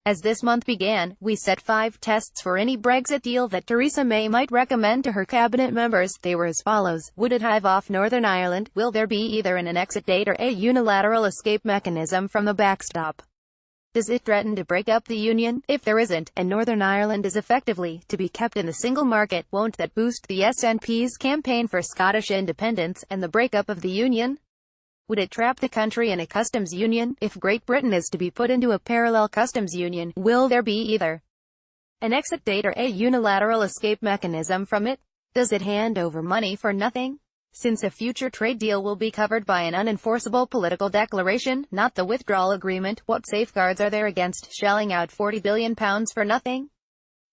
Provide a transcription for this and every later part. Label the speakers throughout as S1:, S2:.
S1: As this month began, we set 5 tests for any Brexit deal that Theresa May might recommend to her cabinet members. They were as follows. Would it hive off Northern Ireland? Will there be either an exit date or a unilateral escape mechanism from the backstop? Does it threaten to break up the Union? If there isn't, and Northern Ireland is effectively to be kept in the single market, won't that boost the SNP's campaign for Scottish independence and the breakup of the Union? Would it trap the country in a customs union? If Great Britain is to be put into a parallel customs union, will there be either an exit date or a unilateral escape mechanism from it? Does it hand over money for nothing? Since a future trade deal will be covered by an unenforceable political declaration, not the withdrawal agreement, what safeguards are there against shelling out £40 billion for nothing?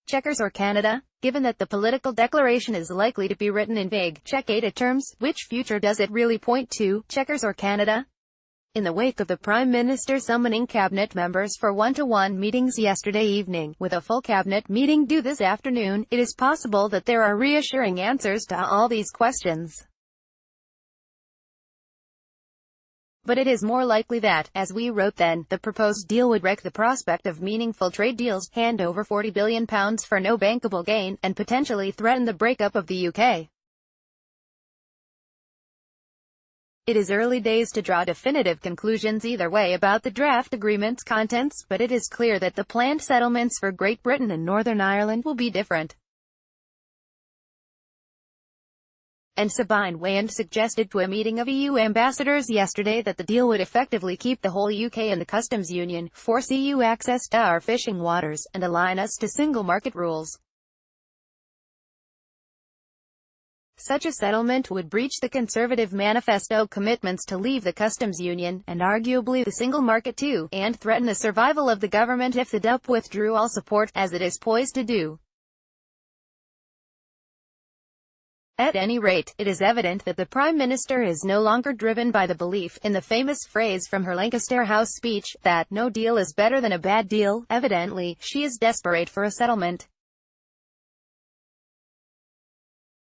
S1: Chequers or Canada? Given that the political declaration is likely to be written in vague, check-ated terms, which future does it really point to, Chequers or Canada? In the wake of the Prime Minister summoning cabinet members for one-to-one meetings yesterday evening, with a full cabinet meeting due this afternoon, it is possible that there are reassuring answers to all these questions. But it is more likely that, as we wrote then, the proposed deal would wreck the prospect of meaningful trade deals, hand over £40 billion for no bankable gain, and potentially threaten the breakup of the UK. It is early days to draw definitive conclusions either way about the draft agreement's contents, but it is clear that the planned settlements for Great Britain and Northern Ireland will be different. And Sabine Wayand suggested to a meeting of EU ambassadors yesterday that the deal would effectively keep the whole UK in the customs union, force EU access to our fishing waters, and align us to single market rules. Such a settlement would breach the Conservative manifesto commitments to leave the customs union, and arguably the single market too, and threaten the survival of the government if the DUP withdrew all support, as it is poised to do. At any rate, it is evident that the Prime Minister is no longer driven by the belief, in the famous phrase from her Lancaster House speech, that no deal is better than a bad deal. Evidently, she is desperate for a settlement.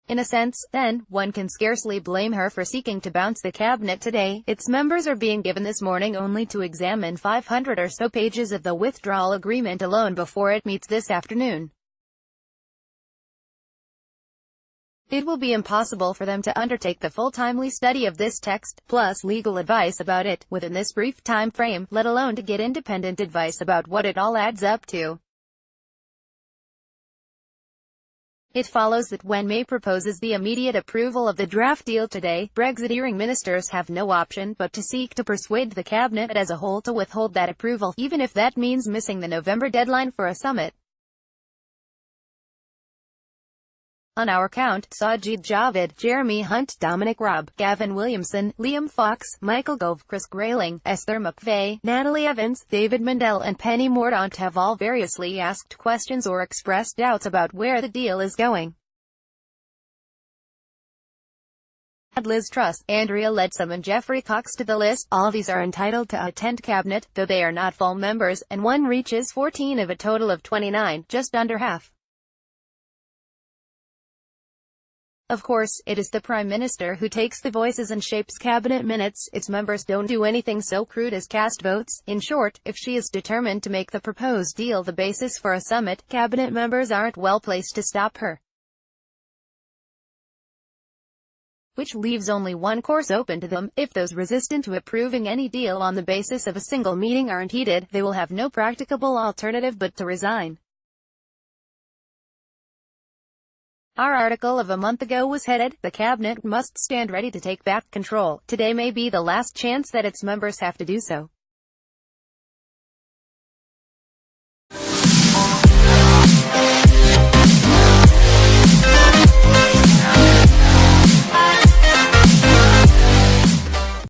S1: In a sense, then, one can scarcely blame her for seeking to bounce the cabinet today. Its members are being given this morning only to examine 500 or so pages of the withdrawal agreement alone before it meets this afternoon. It will be impossible for them to undertake the full timely study of this text, plus legal advice about it, within this brief time frame, let alone to get independent advice about what it all adds up to. It follows that when May proposes the immediate approval of the draft deal today, Brexiteering ministers have no option but to seek to persuade the cabinet as a whole to withhold that approval, even if that means missing the November deadline for a summit. On our count, Sajid Javid, Jeremy Hunt, Dominic Raab, Gavin Williamson, Liam Fox, Michael Gove, Chris Grayling, Esther McVeigh, Natalie Evans, David Mundell and Penny Mordaunt have all variously asked questions or expressed doubts about where the deal is going. Add Liz Truss, Andrea Leadsom and Geoffrey Cox to the list. All these are entitled to attend cabinet, though they are not full members, and one reaches 14 of a total of 29, just under half. Of course, it is the Prime Minister who takes the voices and shapes cabinet minutes. Its members don't do anything so crude as cast votes. In short, if she is determined to make the proposed deal the basis for a summit, cabinet members aren't well placed to stop her. Which leaves only one course open to them. If those resistant to approving any deal on the basis of a single meeting aren't heeded, they will have no practicable alternative but to resign. Our article of a month ago was headed, "The Cabinet must stand ready to take back control." Today may be the last chance that its members have to do so.